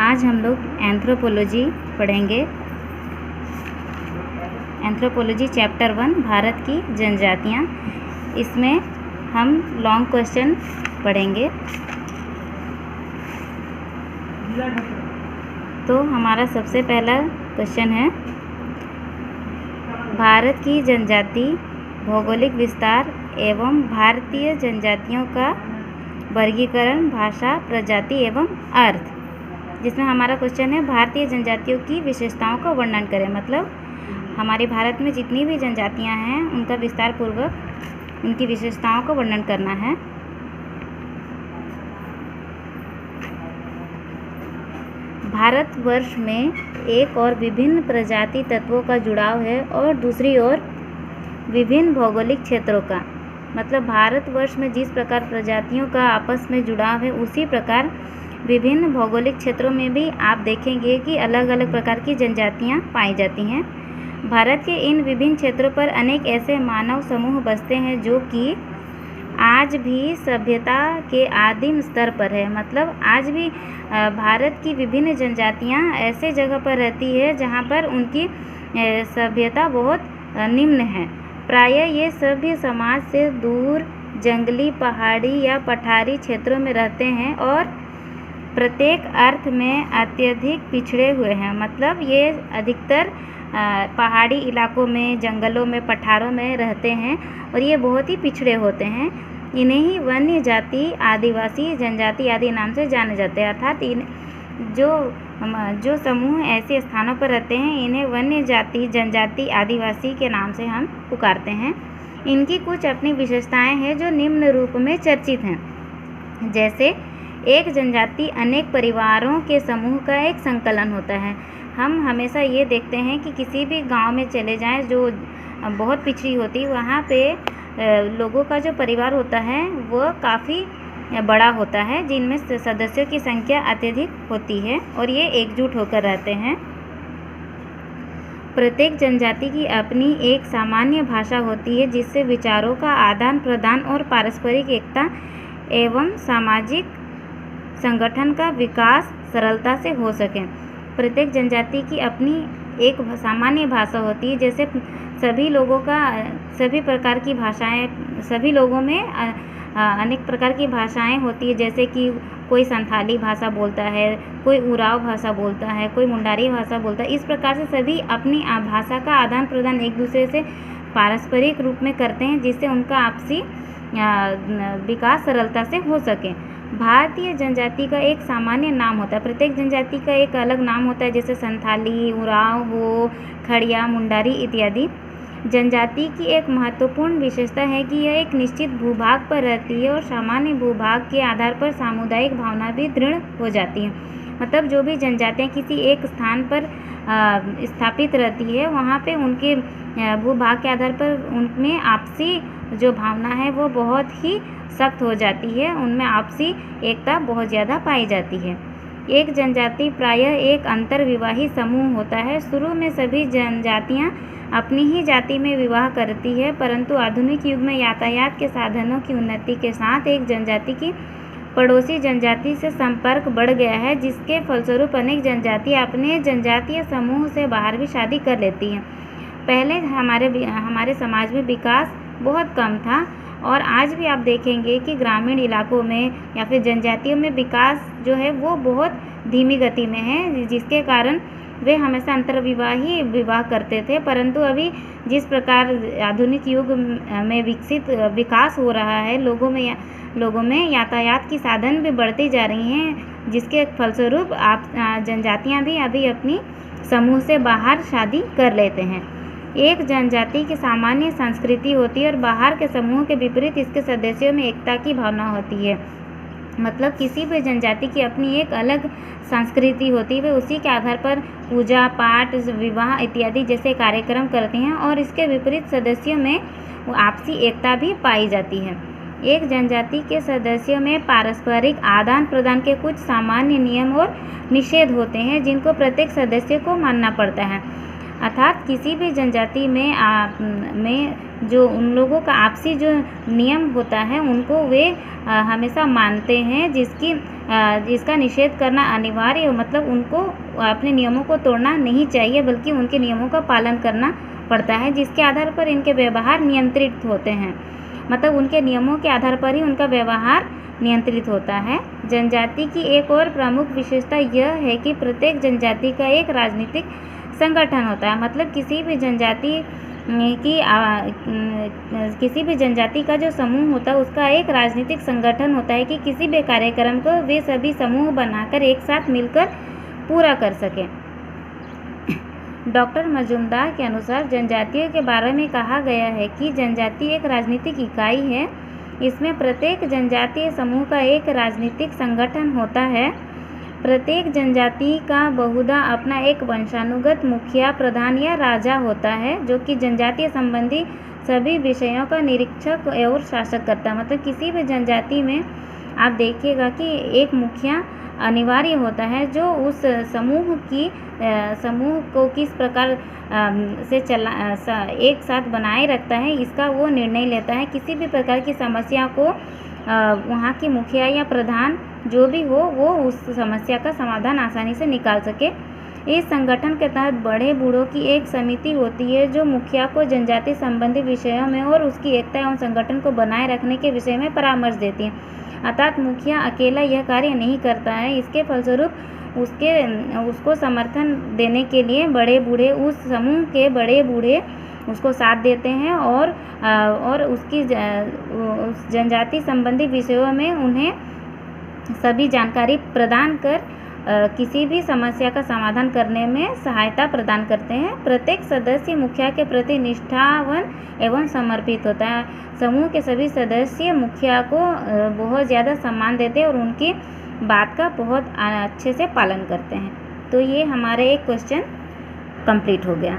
आज हम लोग एंथ्रोपोलॉजी पढ़ेंगे। एंथ्रोपोलॉजी चैप्टर 1 भारत की जनजातियाँ। इसमें हम लॉन्ग क्वेश्चन पढ़ेंगे। तो हमारा सबसे पहला क्वेश्चन है, भारत की जनजाति भौगोलिक विस्तार एवं भारतीय जनजातियों का वर्गीकरण, भाषा, प्रजाति एवं अर्थ। जिसमें हमारा क्वेश्चन है, भारतीय जनजातियों की विशेषताओं का वर्णन करें। मतलब हमारे भारत में जितनी भी जनजातियां हैं उनका विस्तार पूर्वक उनकी विशेषताओं का वर्णन करना है। भारतवर्ष में एक और विभिन्न प्रजाति तत्वों का जुड़ाव है और दूसरी ओर विभिन्न भौगोलिक क्षेत्रों का। मतलब भारतवर्ष में जिस प्रकार प्रजातियों का आपस में जुड़ाव है, उसी प्रकार विभिन्न भौगोलिक क्षेत्रों में भी आप देखेंगे कि अलग अलग प्रकार की जनजातियां पाई जाती हैं। भारत के इन विभिन्न क्षेत्रों पर अनेक ऐसे मानव समूह बसते हैं जो कि आज भी सभ्यता के आदिम स्तर पर है। मतलब आज भी भारत की विभिन्न जनजातियां ऐसे जगह पर रहती है जहां पर उनकी सभ्यता बहुत निम्न है। प्रायः ये सभ्य समाज से दूर जंगली, पहाड़ी या पठारी क्षेत्रों में रहते हैं और प्रत्येक अर्थ में अत्यधिक पिछड़े हुए हैं। मतलब ये अधिकतर पहाड़ी इलाकों में, जंगलों में, पठारों में रहते हैं और ये बहुत ही पिछड़े होते हैं। इन्हें ही वन्य जाति, आदिवासी जनजाति आदि नाम से जाने जाते हैं। अर्थात इन जो समूह ऐसे स्थानों पर रहते हैं, इन्हें वन्य जाति, जनजाति, आदिवासी के नाम से हम पुकारते हैं। इनकी कुछ अपनी विशेषताएं हैं जो निम्न रूप में चर्चित हैं। जैसे एक जनजाति अनेक परिवारों के समूह का एक संकलन होता है। हम हमेशा ये देखते हैं कि किसी भी गांव में चले जाएं जो बहुत पिछड़ी होती, वहाँ पे लोगों का जो परिवार होता है वह काफ़ी बड़ा होता है, जिनमें सदस्यों की संख्या अत्यधिक होती है और ये एकजुट होकर रहते हैं। प्रत्येक जनजाति की अपनी एक सामान्य भाषा होती है जिससे विचारों का आदान प्रदान और पारस्परिक एकता एवं सामाजिक संगठन का विकास सरलता से हो सके। प्रत्येक जनजाति की अपनी एक सामान्य भाषा होती है। जैसे सभी प्रकार की भाषाएं, सभी लोगों में अनेक प्रकार की भाषाएं होती है। जैसे कि कोई संथाली भाषा बोलता है, कोई उराव भाषा बोलता है, कोई मुंडारी भाषा बोलता है। इस प्रकार से सभी अपनी भाषा का आदान प्रदान एक दूसरे से पारस्परिक रूप में करते हैं, जिससे उनका आपसी विकास सरलता से हो सके। भारतीय जनजाति का एक सामान्य नाम होता है। प्रत्येक जनजाति का एक अलग नाम होता है, जैसे संथाली, उराव हो, खड़िया, मुंडारी इत्यादि। जनजाति की एक महत्वपूर्ण विशेषता है कि यह एक निश्चित भूभाग पर रहती है और सामान्य भूभाग के आधार पर सामुदायिक भावना भी दृढ़ हो जाती है। मतलब जो भी जनजातियाँ किसी एक स्थान पर स्थापित रहती है, वहाँ पे उनके भूभाग के आधार पर उनमें आपसी जो भावना है वो बहुत ही सख्त हो जाती है। उनमें आपसी एकता बहुत ज़्यादा पाई जाती है। एक जनजाति प्रायः एक अंतर्विवाही समूह होता है। शुरू में सभी जनजातियाँ अपनी ही जाति में विवाह करती है, परंतु आधुनिक युग में यातायात के साधनों की उन्नति के साथ एक जनजाति की पड़ोसी जनजाति से संपर्क बढ़ गया है, जिसके फलस्वरूप अनेक जनजातियाँ अपने जनजातीय समूह से बाहर भी शादी कर लेती हैं। पहले हमारे समाज में विकास बहुत कम था और आज भी आप देखेंगे कि ग्रामीण इलाकों में या फिर जनजातियों में विकास जो है वो बहुत धीमी गति में है, जिसके कारण वे हमेशा अंतर्विवाही विवाह करते थे। परंतु अभी जिस प्रकार आधुनिक युग में विकास हो रहा है, लोगों में यातायात की साधन भी बढ़ती जा रही हैं, जिसके फलस्वरूप आप जनजातियां भी अभी अपनी समूह से बाहर शादी कर लेते हैं। एक जनजाति की सामान्य संस्कृति होती है और बाहर के समूह के विपरीत इसके सदस्यों में एकता की भावना होती है। मतलब किसी भी जनजाति की अपनी एक अलग संस्कृति होती है। वे उसी के आधार पर पूजा पाठ, विवाह इत्यादि जैसे कार्यक्रम करते हैं और इसके विपरीत सदस्यों में आपसी एकता भी पाई जाती है। एक जनजाति के सदस्यों में पारस्परिक आदान प्रदान के कुछ सामान्य नियम और निषेध होते हैं, जिनको प्रत्येक सदस्य को मानना पड़ता है। अर्थात किसी भी जनजाति में जो उन लोगों का आपसी जो नियम होता है उनको वे हमेशा मानते हैं, जिसका निषेध करना अनिवार्य हो। मतलब उनको अपने नियमों को तोड़ना नहीं चाहिए, बल्कि उनके नियमों का पालन करना पड़ता है, जिसके आधार पर इनके व्यवहार नियंत्रित होते हैं। मतलब उनके नियमों के आधार पर ही उनका व्यवहार नियंत्रित होता है। जनजाति की एक और प्रमुख विशेषता यह है कि प्रत्येक जनजाति का एक राजनीतिक संगठन होता है। मतलब किसी भी जनजाति का जो समूह होता है उसका एक राजनीतिक संगठन होता है कि किसी भी कार्यक्रम को वे सभी समूह बनाकर एक साथ मिलकर पूरा कर सकें। डॉक्टर मजूमदार के अनुसार जनजातियों के बारे में कहा गया है कि जनजाति एक राजनीतिक इकाई है। इसमें प्रत्येक जनजातीय समूह का एक राजनीतिक संगठन होता है। प्रत्येक जनजाति का बहुधा अपना एक वंशानुगत मुखिया, प्रधान या राजा होता है, जो कि जनजातीय संबंधी सभी विषयों का निरीक्षक और शासक करता है। मतलब किसी भी जनजाति में आप देखिएगा कि एक मुखिया अनिवार्य होता है, जो उस समूह को किस प्रकार से एक साथ बनाए रखता है, इसका वो निर्णय लेता है। किसी भी प्रकार की समस्या को वहाँ की मुखिया या प्रधान जो भी हो वो उस समस्या का समाधान आसानी से निकाल सके। इस संगठन के तहत बड़े बूढ़ों की एक समिति होती है जो मुखिया को जनजाति संबंधी विषयों में और उसकी एकता एवं संगठन को बनाए रखने के विषय में परामर्श देती है। अर्थात मुखिया अकेला यह कार्य नहीं करता है। इसके फलस्वरूप उसको समर्थन देने के लिए बड़े बूढ़े, उस समूह के बड़े बूढ़े उसको साथ देते हैं और उसकी उस जनजाति संबंधी विषयों में उन्हें सभी जानकारी प्रदान कर किसी भी समस्या का समाधान करने में सहायता प्रदान करते हैं। प्रत्येक सदस्य मुखिया के प्रति निष्ठावान एवं समर्पित होता है। समूह के सभी सदस्य मुखिया को बहुत ज़्यादा सम्मान देते हैं और उनकी बात का बहुत अच्छे से पालन करते हैं। तो ये हमारे एक क्वेश्चन कंप्लीट हो गया।